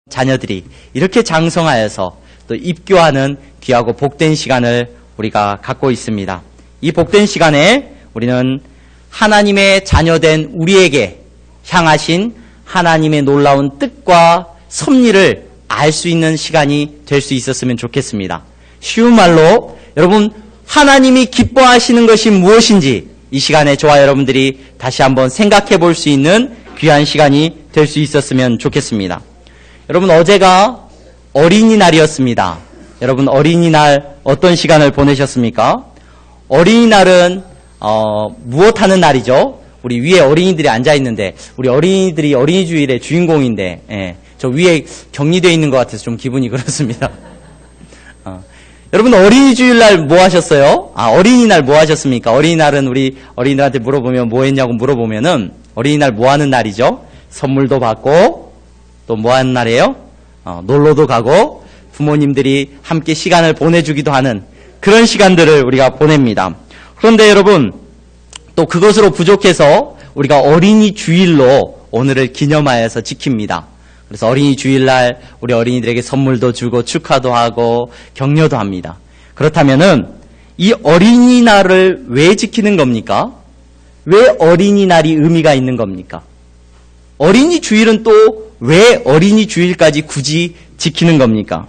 자녀들이 이렇게 장성하여서 또 입교하는 귀하고 복된 시간을 우리가 갖고 있습니다. 이 복된 시간에 우리는 하나님의 자녀된 우리에게 향하신 하나님의 놀라운 뜻과 섭리를 알 수 있는 시간이 될 수 있었으면 좋겠습니다. 쉬운 말로 여러분, 하나님이 기뻐하시는 것이 무엇인지 이 시간에 저와 여러분들이 다시 한번 생각해 볼 수 있는 귀한 시간이 될 수 있었으면 좋겠습니다. 여러분, 어제가 어린이날이었습니다. 여러분, 어린이날 어떤 시간을 보내셨습니까? 어린이날은 무엇하는 날이죠? 우리 위에 어린이들이 앉아있는데 우리 어린이들이 어린이 주일의 주인공인데 저 위에 격리되어 있는 것 같아서 좀 기분이 그렇습니다. 여러분, 어린이 주일날 뭐 하셨어요? 어린이날 뭐 하셨습니까? 어린이날은 우리 어린이들한테 물어보면 뭐 했냐고 물어보면은 어린이날 뭐 하는 날이죠? 선물도 받고 또 뭐 하는 날이에요? 놀러도 가고 부모님들이 함께 시간을 보내주기도 하는 그런 시간들을 우리가 보냅니다. 그런데 여러분, 또 그것으로 부족해서 우리가 어린이 주일로 오늘을 기념하여서 지킵니다. 그래서 어린이 주일날 우리 어린이들에게 선물도 주고 축하도 하고 격려도 합니다. 그렇다면은 이 어린이날을 왜 지키는 겁니까? 왜 어린이날이 의미가 있는 겁니까? 어린이 주일은 또 왜 어린이 주일까지 굳이 지키는 겁니까?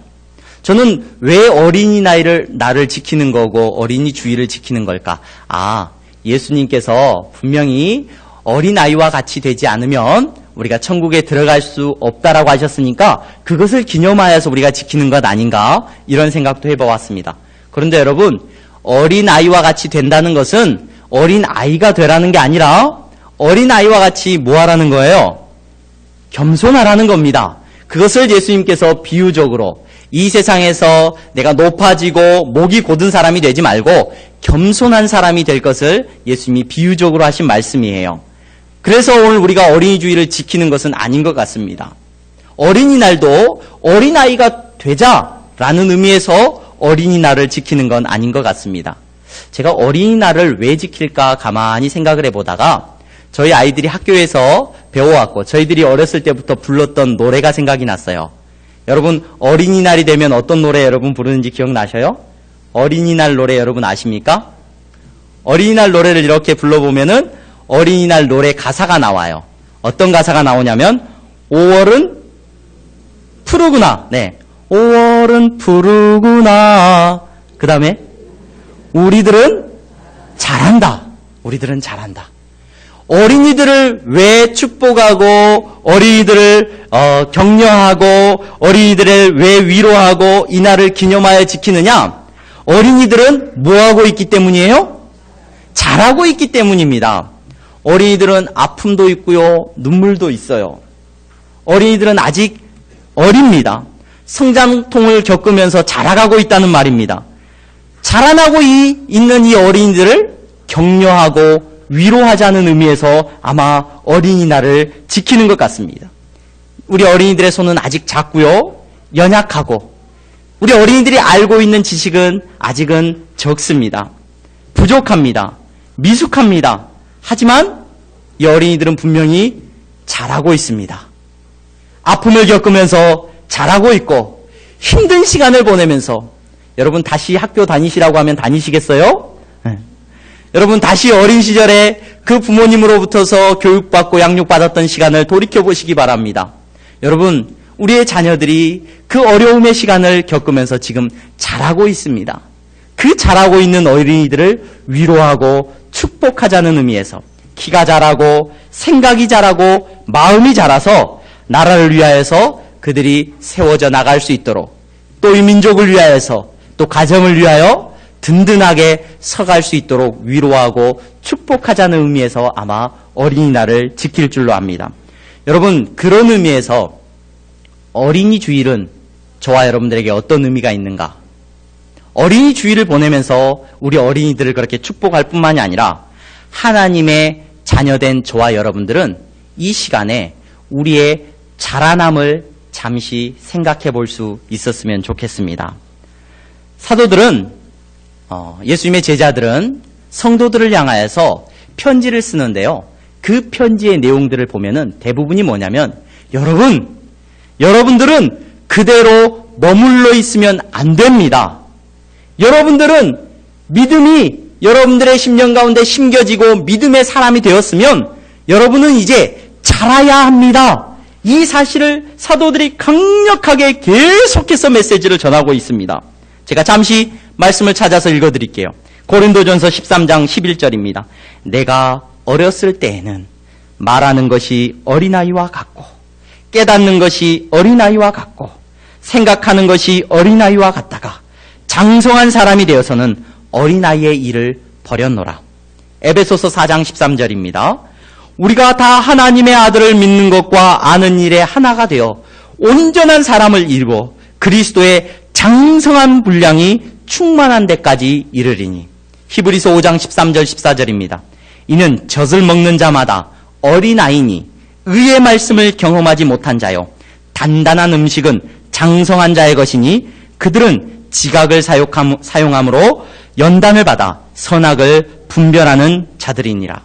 저는 왜 어린이날을 지키는 거고 어린이 주일을 지키는 걸까? 예수님께서 분명히 어린아이와 같이 되지 않으면 우리가 천국에 들어갈 수 없다라고 하셨으니까 그것을 기념하여서 우리가 지키는 것 아닌가? 이런 생각도 해보았습니다. 그런데 여러분, 어린아이와 같이 된다는 것은 어린아이가 되라는 게 아니라 어린아이와 같이 뭐 하라는 거예요? 겸손하라는 겁니다. 그것을 예수님께서 비유적으로 이 세상에서 내가 높아지고 목이 곧은 사람이 되지 말고 겸손한 사람이 될 것을 예수님이 비유적으로 하신 말씀이에요. 그래서 오늘 우리가 어린이 주일을 지키는 것은 아닌 것 같습니다. 어린이날도 어린아이가 되자라는 의미에서 어린이날을 지키는 건 아닌 것 같습니다. 제가 어린이날을 왜 지킬까 가만히 생각을 해보다가 저희 아이들이 학교에서 배워왔고 저희들이 어렸을 때부터 불렀던 노래가 생각이 났어요. 여러분, 어린이날이 되면 어떤 노래 여러분 부르는지 기억나셔요? 어린이날 노래 여러분 아십니까? 어린이날 노래를 이렇게 불러보면은 어린이날 노래 가사가 나와요. 어떤 가사가 나오냐면 5월은 푸르구나. 네, 5월은 푸르구나. 그 다음에 우리들은 잘한다. 우리들은 잘한다. 어린이들을 왜 축복하고 어린이들을 격려하고 어린이들을 왜 위로하고 이 날을 기념하여 지키느냐? 어린이들은 뭐하고 있기 때문이에요? 잘하고 있기 때문입니다. 어린이들은 아픔도 있고요, 눈물도 있어요. 어린이들은 아직 어립니다. 성장통을 겪으면서 자라가고 있다는 말입니다. 자라나고 있는 이 어린이들을 격려하고 위로하자는 의미에서 아마 어린이날을 지키는 것 같습니다. 우리 어린이들의 손은 아직 작고요, 연약하고 우리 어린이들이 알고 있는 지식은 아직은 적습니다. 부족합니다. 미숙합니다. 하지만 이 어린이들은 분명히 잘하고 있습니다. 아픔을 겪으면서 잘하고 있고 힘든 시간을 보내면서 여러분 다시 학교 다니시라고 하면 다니시겠어요? 여러분 다시 어린 시절에 그 부모님으로부터서 교육받고 양육받았던 시간을 돌이켜보시기 바랍니다. 여러분, 우리의 자녀들이 그 어려움의 시간을 겪으면서 지금 잘하고 있습니다. 그 잘하고 있는 어린이들을 위로하고 축복하자는 의미에서 키가 자라고 생각이 자라고 마음이 자라서 나라를 위하여서 그들이 세워져 나갈 수 있도록 또 이 민족을 위하여서 또 가정을 위하여 든든하게 서갈 수 있도록 위로하고 축복하자는 의미에서 아마 어린이날을 지킬 줄로 압니다. 여러분, 그런 의미에서 어린이 주일은 저와 여러분들에게 어떤 의미가 있는가? 어린이 주일을 보내면서 우리 어린이들을 그렇게 축복할 뿐만이 아니라 하나님의 자녀된 저와 여러분들은 이 시간에 우리의 자라남을 잠시 생각해 볼 수 있었으면 좋겠습니다. 사도들은 예수님의 제자들은 성도들을 향하여서 편지를 쓰는데요. 그 편지의 내용들을 보면은 대부분이 뭐냐면, 여러분, 여러분들은 그대로 머물러 있으면 안 됩니다. 여러분들은 믿음이 여러분들의 심령 가운데 심겨지고 믿음의 사람이 되었으면 여러분은 이제 자라야 합니다. 이 사실을 사도들이 강력하게 계속해서 메시지를 전하고 있습니다. 제가 잠시 말씀을 찾아서 읽어드릴게요. 고린도전서 13장 11절입니다. 내가 어렸을 때에는 말하는 것이 어린아이와 같고 깨닫는 것이 어린아이와 같고 생각하는 것이 어린아이와 같다가 장성한 사람이 되어서는 어린아이의 일을 버렸노라. 에베소서 4장 13절입니다. 우리가 다 하나님의 아들을 믿는 것과 아는 일에 하나가 되어 온전한 사람을 이루어 그리스도의 장성한 분량이 충만한 데까지 이르리니. 히브리서 5장 13절 14절입니다. 이는 젖을 먹는 자마다 어린아이니 의의 말씀을 경험하지 못한 자요 단단한 음식은 장성한 자의 것이니 그들은 지각을 사용함으로 연단을 받아 선악을 분별하는 자들이니라.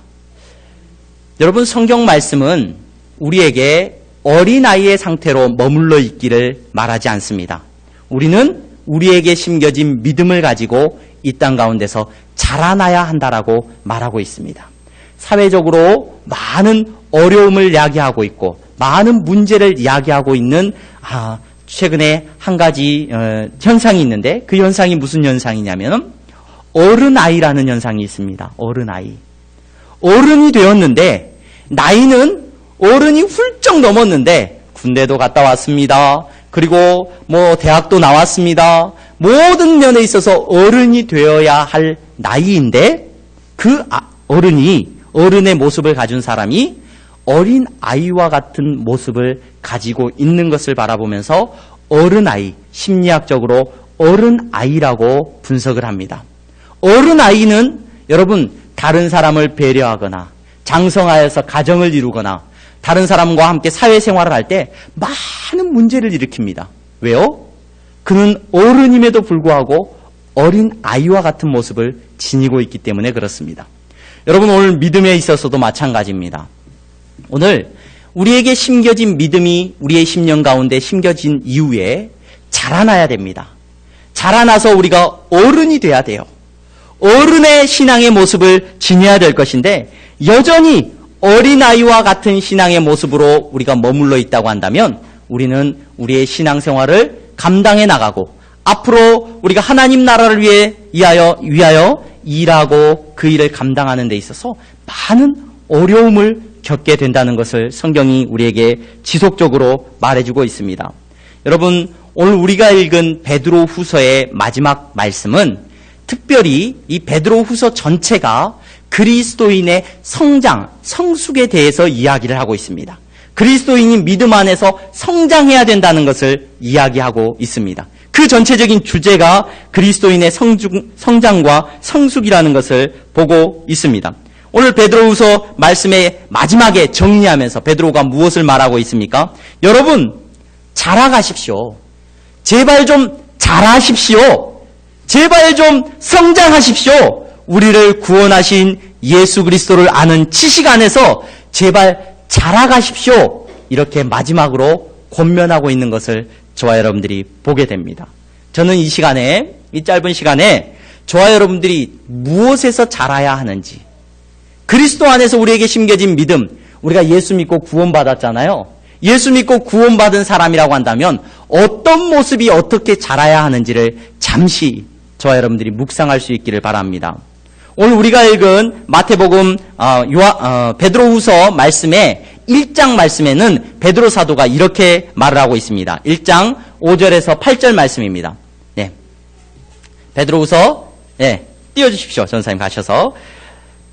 여러분, 성경 말씀은 우리에게 어린아이의 상태로 머물러 있기를 말하지 않습니다. 우리는 우리에게 심겨진 믿음을 가지고 이 땅 가운데서 자라나야 한다라고 말하고 있습니다. 사회적으로 많은 어려움을 이야기하고 있고 많은 문제를 이야기하고 있는 최근에 한 가지 현상이 있는데 그 현상이 무슨 현상이냐면 어른아이라는 현상이 있습니다. 어른아이. 어른이 되었는데 나이는 어른이 훌쩍 넘었는데 군대도 갔다 왔습니다. 그리고 대학도 나왔습니다. 모든 면에 있어서 어른이 되어야 할 나이인데 그 어른의 모습을 가진 사람이 어린 아이와 같은 모습을 가지고 있는 것을 바라보면서 어른아이, 심리학적으로 어른아이라고 분석을 합니다. 어른아이는 여러분 다른 사람을 배려하거나 장성하여서 가정을 이루거나 다른 사람과 함께 사회생활을 할 때 많은 문제를 일으킵니다. 왜요? 그는 어른임에도 불구하고 어린 아이와 같은 모습을 지니고 있기 때문에 그렇습니다. 여러분, 오늘 믿음에 있어서도 마찬가지입니다. 오늘 우리에게 심겨진 믿음이 우리의 심령 가운데 심겨진 이후에 자라나야 됩니다. 자라나서 우리가 어른이 돼야 돼요. 어른의 신앙의 모습을 지녀야 될 것인데 여전히 어린아이와 같은 신앙의 모습으로 우리가 머물러 있다고 한다면 우리는 우리의 신앙생활을 감당해 나가고 앞으로 우리가 하나님 나라를 위하여 일하고 그 일을 감당하는 데 있어서 많은 어려움을 겪게 된다는 것을 성경이 우리에게 지속적으로 말해주고 있습니다. 여러분, 오늘 우리가 읽은 베드로 후서의 마지막 말씀은 특별히 이 베드로 후서 전체가 그리스도인의 성장, 성숙에 대해서 이야기를 하고 있습니다. 그리스도인이 믿음 안에서 성장해야 된다는 것을 이야기하고 있습니다. 그 전체적인 주제가 그리스도인의 성장과 성숙이라는 것을 보고 있습니다. 오늘 베드로후서 말씀의 마지막에 정리하면서 베드로가 무엇을 말하고 있습니까? 여러분, 자라가십시오. 제발 좀 자라십시오. 제발 좀 성장하십시오. 우리를 구원하신 예수 그리스도를 아는 지식 안에서 제발 자라가십시오. 이렇게 마지막으로 권면하고 있는 것을 저와 여러분들이 보게 됩니다. 저는 이 짧은 시간에 저와 여러분들이 무엇에서 자라야 하는지, 그리스도 안에서 우리에게 심겨진 믿음, 우리가 예수 믿고 구원받았잖아요. 예수 믿고 구원받은 사람이라고 한다면 어떤 모습이 어떻게 자라야 하는지를 잠시 저와 여러분들이 묵상할 수 있기를 바랍니다. 오늘 우리가 읽은 마태복음 베드로후서 말씀의 1장 말씀에는 베드로 사도가 이렇게 말을 하고 있습니다. 1장 5절에서 8절 말씀입니다. 네. 베드로후서 띄워주십시오. 전사님 가셔서.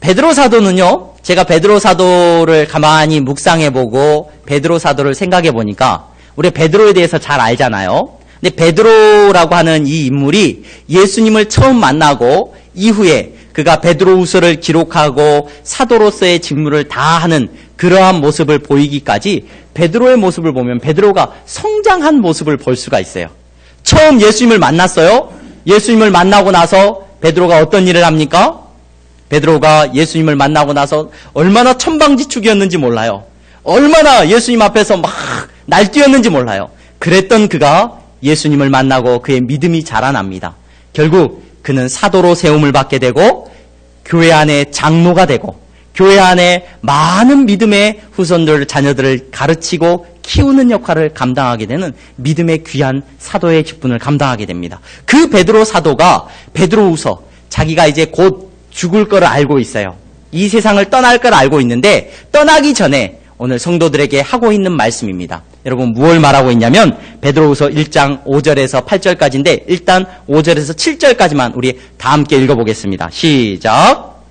베드로 사도는요, 제가 베드로 사도를 가만히 묵상해보고 베드로 사도를 생각해보니까 우리 베드로에 대해서 잘 알잖아요. 근데 베드로라고 하는 이 인물이 예수님을 처음 만나고 이후에 그가 베드로후서를 기록하고 사도로서의 직무를 다하는 그러한 모습을 보이기까지 베드로의 모습을 보면 베드로가 성장한 모습을 볼 수가 있어요. 처음 예수님을 만났어요. 예수님을 만나고 나서 베드로가 어떤 일을 합니까? 베드로가 예수님을 만나고 나서 얼마나 천방지축이었는지 몰라요. 얼마나 예수님 앞에서 막 날뛰었는지 몰라요. 그랬던 그가 예수님을 만나고 그의 믿음이 자라납니다. 결국 그는 사도로 세움을 받게 되고 교회 안에 장로가 되고 교회 안에 많은 믿음의 후손들, 자녀들을 가르치고 키우는 역할을 감당하게 되는 믿음의 귀한 사도의 직분을 감당하게 됩니다. 그 베드로 사도가 베드로후서 자기가 이제 곧 죽을 거를 알고 있어요. 이 세상을 떠날 걸 알고 있는데 떠나기 전에 오늘 성도들에게 하고 있는 말씀입니다. 여러분 무엇을 말하고 있냐면 베드로후서 1장 5절에서 8절까지인데 일단 5절에서 7절까지만 우리 다 함께 읽어보겠습니다. 시작.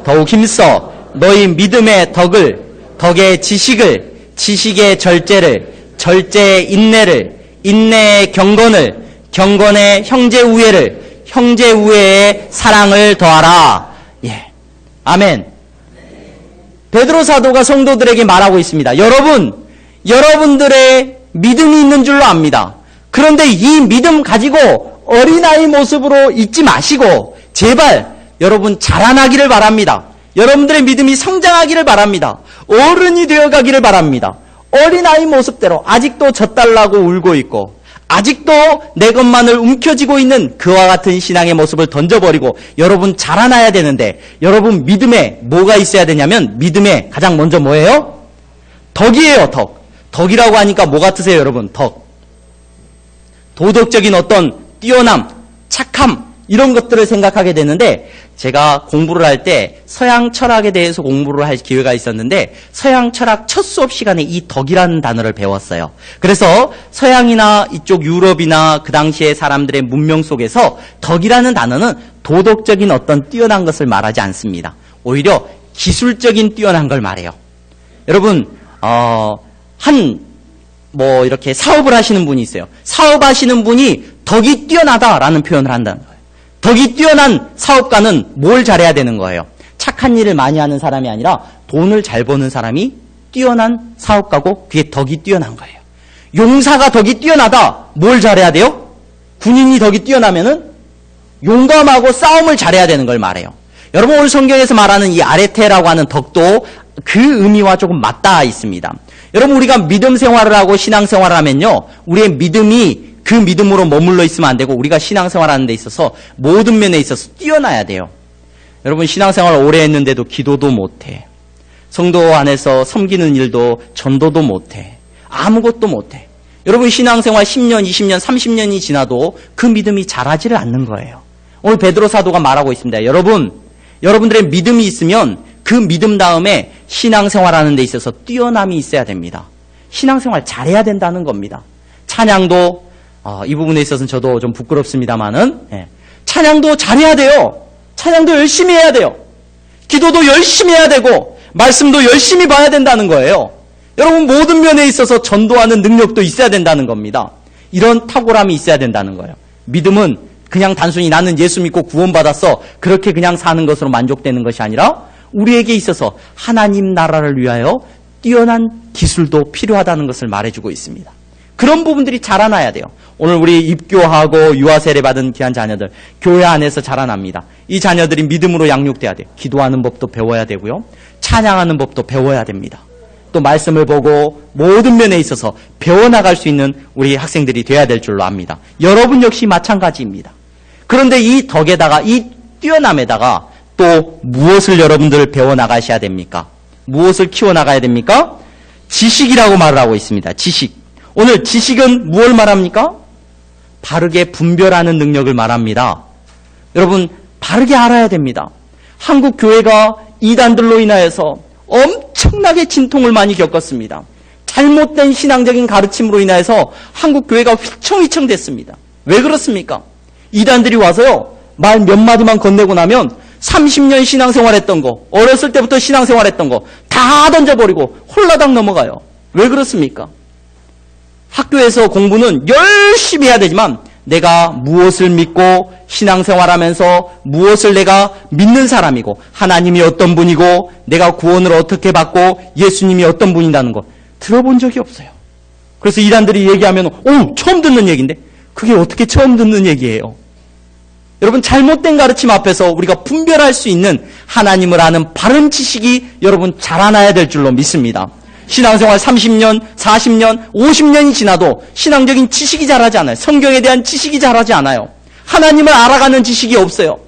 더욱 힘써 너희 믿음의 덕을, 덕의 지식을, 지식의 절제를, 절제의 인내를, 인내의 경건을, 경건의 형제 우애를, 형제 우애의 사랑을 더하라. 예, 아멘. 베드로 사도가 성도들에게 말하고 있습니다. 여러분들의 믿음이 있는 줄로 압니다. 그런데 이 믿음 가지고 어린아이 모습으로 있지 마시고 제발 여러분 자라나기를 바랍니다. 여러분들의 믿음이 성장하기를 바랍니다. 어른이 되어가기를 바랍니다. 어린아이 모습대로 아직도 젖달라고 울고 있고 아직도 내 것만을 움켜쥐고 있는 그와 같은 신앙의 모습을 던져버리고 여러분 자라나야 되는데 여러분 믿음에 뭐가 있어야 되냐면 믿음에 가장 먼저 뭐예요? 덕이에요. 덕. 덕이라고 하니까 뭐 같으세요 여러분? 덕. 도덕적인 어떤 뛰어남, 착함 이런 것들을 생각하게 되는데 제가 공부를 할 때 서양 철학에 대해서 공부를 할 기회가 있었는데 서양 철학 첫 수업 시간에 이 덕이라는 단어를 배웠어요. 그래서 서양이나 이쪽 유럽이나 그 당시의 사람들의 문명 속에서 덕이라는 단어는 도덕적인 어떤 뛰어난 것을 말하지 않습니다. 오히려 기술적인 뛰어난 걸 말해요. 여러분 이렇게 사업을 하시는 분이 있어요. 사업하시는 분이 덕이 뛰어나다라는 표현을 한다는 거예요. 덕이 뛰어난 사업가는 뭘 잘해야 되는 거예요? 착한 일을 많이 하는 사람이 아니라 돈을 잘 버는 사람이 뛰어난 사업가고 그게 덕이 뛰어난 거예요. 용사가 덕이 뛰어나다. 뭘 잘해야 돼요? 군인이 덕이 뛰어나면은 용감하고 싸움을 잘해야 되는 걸 말해요. 여러분 오늘 성경에서 말하는 이 아레테라고 하는 덕도 그 의미와 조금 맞닿아 있습니다. 여러분 우리가 믿음 생활을 하고 신앙 생활을 하면요. 우리의 믿음이 그 믿음으로 머물러 있으면 안 되고 우리가 신앙생활하는 데 있어서 모든 면에 있어서 뛰어나야 돼요. 여러분 신앙생활 오래 했는데도 기도도 못해. 성도 안에서 섬기는 일도 전도도 못해. 아무것도 못해. 여러분 신앙생활 10년, 20년, 30년이 지나도 그 믿음이 자라지를 않는 거예요. 오늘 베드로 사도가 말하고 있습니다. 여러분들의 믿음이 있으면 그 믿음 다음에 신앙생활하는 데 있어서 뛰어남이 있어야 됩니다. 신앙생활 잘해야 된다는 겁니다. 찬양도 이 부분에 있어서는 저도 좀 부끄럽습니다만은 찬양도 잘해야 돼요. 찬양도 열심히 해야 돼요. 기도도 열심히 해야 되고 말씀도 열심히 봐야 된다는 거예요. 여러분 모든 면에 있어서 전도하는 능력도 있어야 된다는 겁니다. 이런 탁월함이 있어야 된다는 거예요. 믿음은 그냥 단순히 나는 예수 믿고 구원받았어 그렇게 그냥 사는 것으로 만족되는 것이 아니라 우리에게 있어서 하나님 나라를 위하여 뛰어난 기술도 필요하다는 것을 말해주고 있습니다. 그런 부분들이 자라나야 돼요. 오늘 우리 입교하고 유아 세례 받은 귀한 자녀들 교회 안에서 자라납니다. 이 자녀들이 믿음으로 양육돼야 돼요. 기도하는 법도 배워야 되고요. 찬양하는 법도 배워야 됩니다. 또 말씀을 보고 모든 면에 있어서 배워나갈 수 있는 우리 학생들이 돼야 될 줄로 압니다. 여러분 역시 마찬가지입니다. 그런데 이 덕에다가 이 뛰어남에다가 또 무엇을 여러분들 배워나가셔야 됩니까? 무엇을 키워나가야 됩니까? 지식이라고 말을 하고 있습니다. 지식. 오늘 지식은 무엇을 말합니까? 바르게 분별하는 능력을 말합니다. 여러분 바르게 알아야 됩니다. 한국 교회가 이단들로 인하여서 엄청나게 진통을 많이 겪었습니다. 잘못된 신앙적인 가르침으로 인하여서 한국 교회가 휘청휘청 됐습니다. 왜 그렇습니까? 이단들이 와서요 말 몇 마디만 건네고 나면 30년 신앙생활했던 거, 어렸을 때부터 신앙생활했던 거 다 던져버리고 홀라당 넘어가요. 왜 그렇습니까? 학교에서 공부는 열심히 해야 되지만 내가 무엇을 믿고 신앙생활하면서 무엇을 내가 믿는 사람이고 하나님이 어떤 분이고 내가 구원을 어떻게 받고 예수님이 어떤 분이라는 거 들어본 적이 없어요. 그래서 이단들이 얘기하면 처음 듣는 얘기인데 그게 어떻게 처음 듣는 얘기예요? 여러분 잘못된 가르침 앞에서 우리가 분별할 수 있는 하나님을 아는 바른 지식이 여러분 자라나야 될 줄로 믿습니다. 신앙생활 30년, 40년, 50년이 지나도 신앙적인 지식이 자라지 않아요. 성경에 대한 지식이 자라지 않아요. 하나님을 알아가는 지식이 없어요.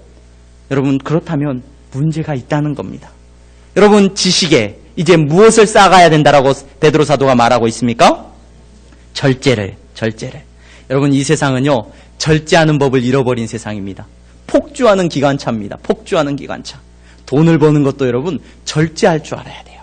여러분, 그렇다면 문제가 있다는 겁니다. 여러분, 지식에 이제 무엇을 쌓아가야 된다라고 베드로 사도가 말하고 있습니까? 절제를. 여러분, 이 세상은요, 절제하는 법을 잃어버린 세상입니다. 폭주하는 기관차입니다. 폭주하는 기관차. 돈을 버는 것도 여러분, 절제할 줄 알아야 돼요.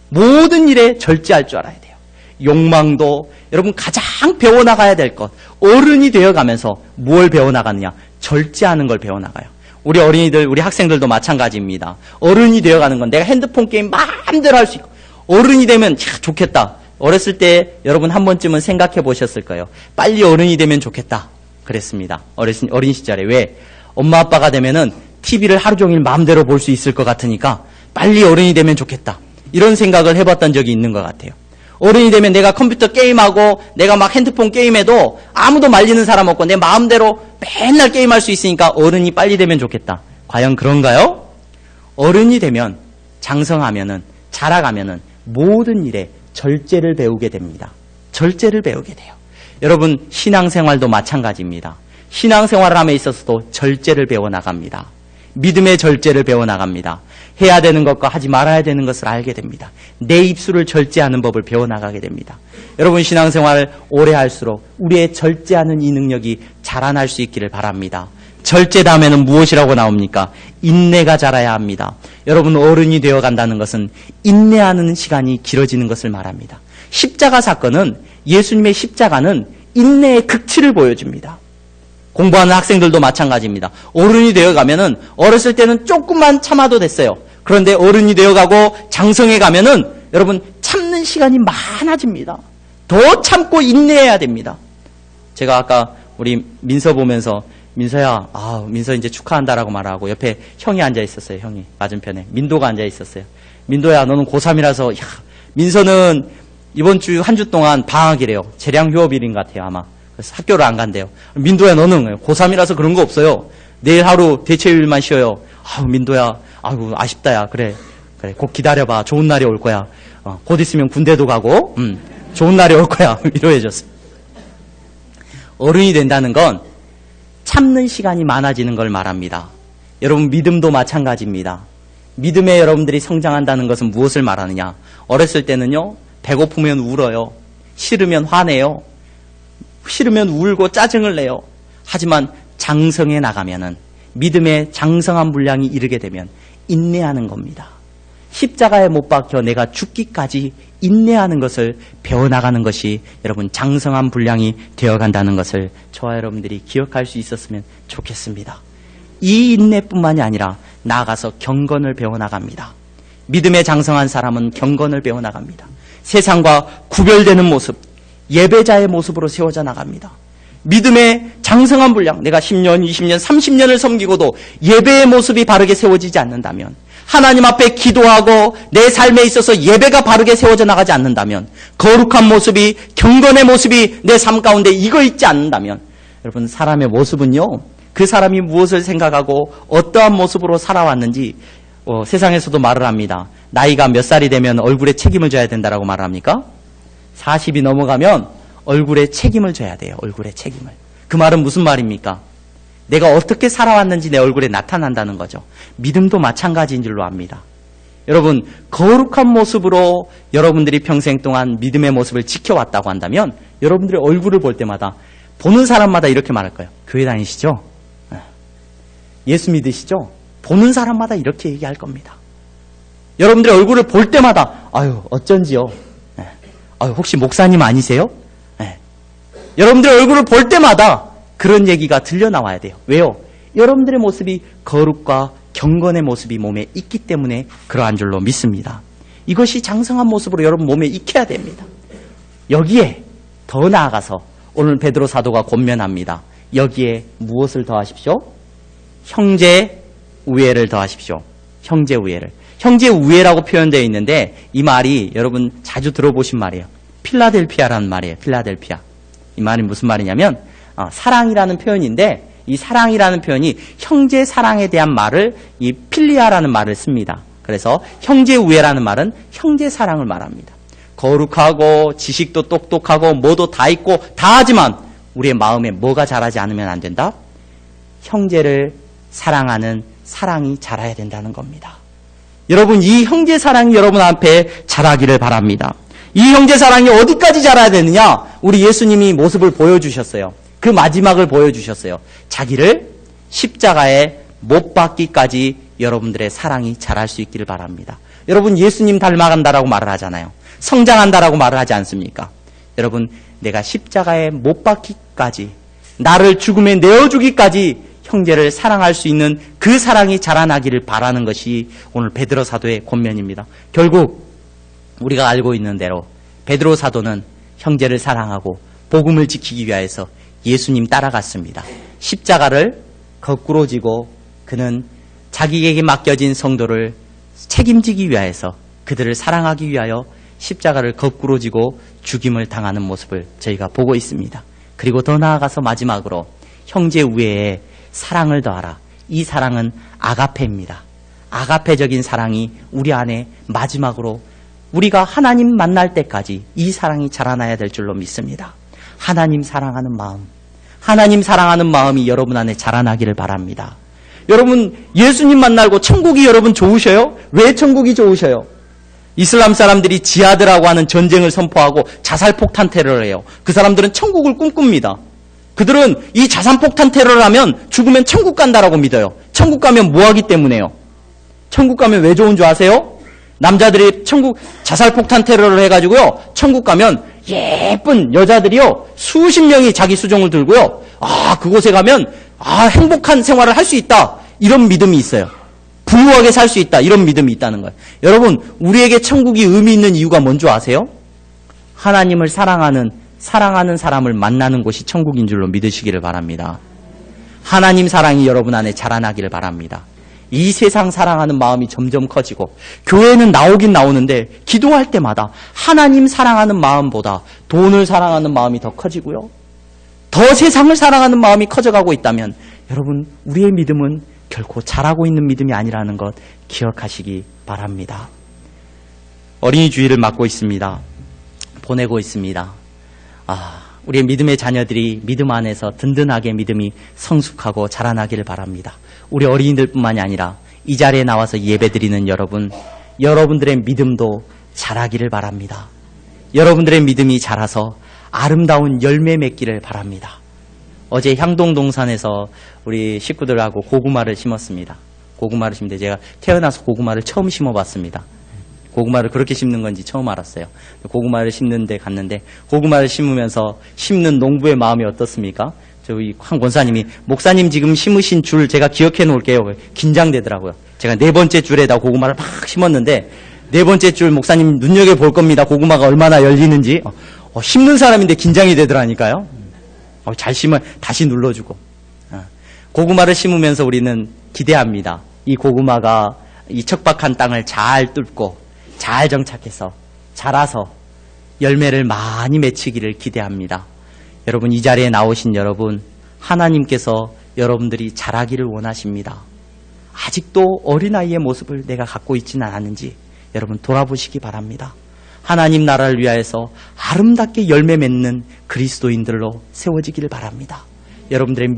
모든 일에 절제할 줄 알아야 돼요. 욕망도 여러분 가장 배워나가야 될 것. 어른이 되어가면서 뭘 배워나가느냐? 절제하는 걸 배워나가요. 우리 어린이들, 우리 학생들도 마찬가지입니다. 어른이 되어가는 건 내가 핸드폰 게임 마음대로 할 수 있고, 어른이 되면 좋겠다. 어렸을 때 여러분 한 번쯤은 생각해 보셨을 거예요. 빨리 어른이 되면 좋겠다. 그랬습니다. 어린 시절에. 왜? 엄마 아빠가 되면은 TV를 하루 종일 마음대로 볼 수 있을 것 같으니까 빨리 어른이 되면 좋겠다. 이런 생각을 해봤던 적이 있는 것 같아요. 어른이 되면 내가 컴퓨터 게임하고 내가 막 핸드폰 게임해도 아무도 말리는 사람 없고 내 마음대로 맨날 게임할 수 있으니까 어른이 빨리 되면 좋겠다. 과연 그런가요? 어른이 되면, 장성하면은, 자라가면은 모든 일에 절제를 배우게 됩니다. 절제를 배우게 돼요. 여러분, 신앙생활도 마찬가지입니다. 신앙생활을 함에 있어서도 절제를 배워나갑니다. 믿음의 절제를 배워나갑니다. 해야 되는 것과 하지 말아야 되는 것을 알게 됩니다. 내 입술을 절제하는 법을 배워나가게 됩니다. 여러분, 신앙생활을 오래 할수록 우리의 절제하는 이 능력이 자라날 수 있기를 바랍니다. 절제 다음에는 무엇이라고 나옵니까? 인내가 자라야 합니다. 여러분, 어른이 되어간다는 것은 인내하는 시간이 길어지는 것을 말합니다. 십자가 사건은, 예수님의 십자가는 인내의 극치를 보여줍니다. 공부하는 학생들도 마찬가지입니다. 어른이 되어가면은 어렸을 때는 조금만 참아도 됐어요. 그런데 어른이 되어가고 장성해 가면은 여러분 참는 시간이 많아집니다. 더 참고 인내해야 됩니다. 제가 아까 우리 민서 보면서 민서야, 민서 이제 축하한다라고 말하고 옆에 형이 앉아 있었어요. 형이 맞은편에 민도가 앉아 있었어요. 민도야, 너는 고3이라서 민서는 이번 주 한 주 동안 방학이래요. 재량 휴업일인 것 같아요, 아마. 그래서 학교를 안 간대요. 민도야, 너는 고3이라서 그런 거 없어요. 내일 하루 대체휴일만 쉬어요. 민도야, 아쉽다, 야. 그래, 곧 기다려봐. 좋은 날이 올 거야. 곧 있으면 군대도 가고, 좋은 날이 올 거야. 위로해줬어요. 어른이 된다는 건 참는 시간이 많아지는 걸 말합니다. 여러분, 믿음도 마찬가지입니다. 믿음에 여러분들이 성장한다는 것은 무엇을 말하느냐? 어렸을 때는요, 배고프면 울어요. 싫으면 화내요. 싫으면 울고 짜증을 내요. 하지만 장성해 나가면은, 믿음의 장성한 분량이 이르게 되면 인내하는 겁니다. 십자가에 못 박혀 내가 죽기까지 인내하는 것을 배워나가는 것이 여러분 장성한 분량이 되어간다는 것을 저와 여러분들이 기억할 수 있었으면 좋겠습니다. 이 인내뿐만이 아니라 나아가서 경건을 배워나갑니다. 믿음의 장성한 사람은 경건을 배워나갑니다. 세상과 구별되는 모습, 예배자의 모습으로 세워져 나갑니다. 믿음의 장성한 분량, 내가 10년, 20년, 30년을 섬기고도 예배의 모습이 바르게 세워지지 않는다면, 하나님 앞에 기도하고 내 삶에 있어서 예배가 바르게 세워져 나가지 않는다면, 거룩한 모습이, 경건의 모습이 내 삶 가운데 익어 있지 않는다면, 여러분, 사람의 모습은요, 그 사람이 무엇을 생각하고 어떠한 모습으로 살아왔는지 세상에서도 말을 합니다. 나이가 몇 살이 되면 얼굴에 책임을 져야 된다라고 말을 합니까? 40이 넘어가면 얼굴에 책임을 져야 돼요. 얼굴에 책임을. 그 말은 무슨 말입니까? 내가 어떻게 살아왔는지 내 얼굴에 나타난다는 거죠. 믿음도 마찬가지인 줄로 압니다. 여러분, 거룩한 모습으로 여러분들이 평생 동안 믿음의 모습을 지켜왔다고 한다면 여러분들의 얼굴을 볼 때마다 보는 사람마다 이렇게 말할 거예요. 교회 다니시죠? 예수 믿으시죠? 보는 사람마다 이렇게 얘기할 겁니다. 여러분들의 얼굴을 볼 때마다 어쩐지요. 혹시 목사님 아니세요? 여러분들의 얼굴을 볼 때마다 그런 얘기가 들려 나와야 돼요. 왜요? 여러분들의 모습이 거룩과 경건의 모습이 몸에 있기 때문에 그러한 줄로 믿습니다. 이것이 장성한 모습으로 여러분 몸에 익혀야 됩니다. 여기에 더 나아가서 오늘 베드로 사도가 권면합니다. 여기에 무엇을 더하십시오? 형제 우애를 더하십시오. 형제 우애를. 형제 우애라고 표현되어 있는데 이 말이 여러분 자주 들어보신 말이에요. 필라델피아라는 말이에요. 필라델피아. 이 말이 무슨 말이냐면 사랑이라는 표현인데 이 사랑이라는 표현이 형제 사랑에 대한 말을 이 필리아라는 말을 씁니다. 그래서 형제 우애라는 말은 형제 사랑을 말합니다. 거룩하고 지식도 똑똑하고 뭐도 다 있고 다 하지만 우리의 마음에 뭐가 자라지 않으면 안 된다? 형제를 사랑하는 사랑이 자라야 된다는 겁니다. 여러분, 이 형제 사랑이 여러분 앞에 자라기를 바랍니다. 이 형제 사랑이 어디까지 자라야 되느냐? 우리 예수님이 모습을 보여주셨어요. 그 마지막을 보여주셨어요. 자기를 십자가에 못 박기까지 여러분들의 사랑이 자랄 수 있기를 바랍니다. 여러분, 예수님 닮아간다라고 말을 하잖아요. 성장한다라고 말을 하지 않습니까? 여러분, 내가 십자가에 못 박기까지, 나를 죽음에 내어주기까지 형제를 사랑할 수 있는 그 사랑이 자라나기를 바라는 것이 오늘 베드로 사도의 권면입니다. 결국 우리가 알고 있는 대로 베드로 사도는 형제를 사랑하고 복음을 지키기 위해서 예수님 따라갔습니다. 십자가를 거꾸로 지고 그는 자기에게 맡겨진 성도를 책임지기 위해서, 그들을 사랑하기 위하여 십자가를 거꾸로 지고 죽임을 당하는 모습을 저희가 보고 있습니다. 그리고 더 나아가서 마지막으로 형제 우애에 사랑을 더하라. 이 사랑은 아가페입니다. 아가페적인 사랑이 우리 안에 마지막으로 우리가 하나님 만날 때까지 이 사랑이 자라나야 될 줄로 믿습니다. 하나님 사랑하는 마음, 하나님 사랑하는 마음이 여러분 안에 자라나기를 바랍니다. 여러분, 예수님 만나고 천국이 여러분 좋으셔요? 왜 천국이 좋으셔요? 이슬람 사람들이 지하드라고 하는 전쟁을 선포하고 자살폭탄 테러를 해요. 그 사람들은 천국을 꿈꿉니다. 그들은 이 자살폭탄 테러를 하면 죽으면 천국 간다라고 믿어요. 천국 가면 뭐 하기 때문에요? 천국 가면 왜 좋은 줄 아세요? 남자들이 천국 자살폭탄 테러를 해가지고요, 천국 가면 예쁜 여자들이요, 수십 명이 자기 수종을 들고요, 그곳에 가면 행복한 생활을 할 수 있다, 이런 믿음이 있어요. 부유하게 살 수 있다, 이런 믿음이 있다는 거예요. 여러분, 우리에게 천국이 의미 있는 이유가 뭔지 아세요? 하나님을 사랑하는 사람을 만나는 곳이 천국인 줄로 믿으시기를 바랍니다. 하나님 사랑이 여러분 안에 자라나기를 바랍니다. 이 세상 사랑하는 마음이 점점 커지고, 교회는 나오긴 나오는데 기도할 때마다 하나님 사랑하는 마음보다 돈을 사랑하는 마음이 더 커지고요, 더 세상을 사랑하는 마음이 커져가고 있다면 여러분, 우리의 믿음은 결코 자라고 있는 믿음이 아니라는 것 기억하시기 바랍니다. 어린이 주일을 맡고 있습니다. 보내고 있습니다. 우리의 믿음의 자녀들이 믿음 안에서 든든하게 믿음이 성숙하고 자라나기를 바랍니다. 우리 어린이들뿐만이 아니라 이 자리에 나와서 예배드리는 여러분들의 믿음도 자라기를 바랍니다. 여러분들의 믿음이 자라서 아름다운 열매 맺기를 바랍니다. 어제 향동동산에서 우리 식구들하고 고구마를 심었습니다. 고구마를 심는데 제가 태어나서 고구마를 처음 심어봤습니다. 고구마를 그렇게 심는 건지 처음 알았어요. 고구마를 심는 데 갔는데 고구마를 심으면서 심는 농부의 마음이 어떻습니까? 저희 황 권사님이 목사님 지금 심으신 줄 제가 기억해 놓을게요. 긴장되더라고요. 제가 4번째 줄에다 고구마를 막 심었는데 4번째 줄 목사님 눈여겨볼 겁니다. 고구마가 얼마나 열리는지. 심는 사람인데 긴장이 되더라니까요. 잘 심으면 다시 눌러주고. 고구마를 심으면서 우리는 기대합니다. 이 고구마가 이 척박한 땅을 잘 뚫고 잘 정착해서 자라서 열매를 많이 맺히기를 기대합니다. 여러분, 이 자리에 나오신 여러분, 하나님께서 여러분들이 자라기를 원하십니다. 아직도 어린아이의 모습을 내가 갖고 있지는 않았는지 여러분 돌아보시기 바랍니다. 하나님 나라를 위하여서 아름답게 열매 맺는 그리스도인들로 세워지기를 바랍니다. 여러분들의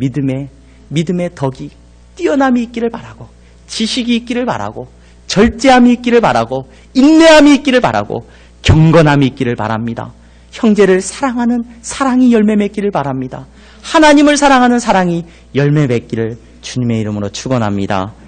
믿음의 덕이 뛰어남이 있기를 바라고, 지식이 있기를 바라고, 절제함이 있기를 바라고, 인내함이 있기를 바라고, 경건함이 있기를 바랍니다. 형제를 사랑하는 사랑이 열매 맺기를 바랍니다. 하나님을 사랑하는 사랑이 열매 맺기를 주님의 이름으로 축원합니다.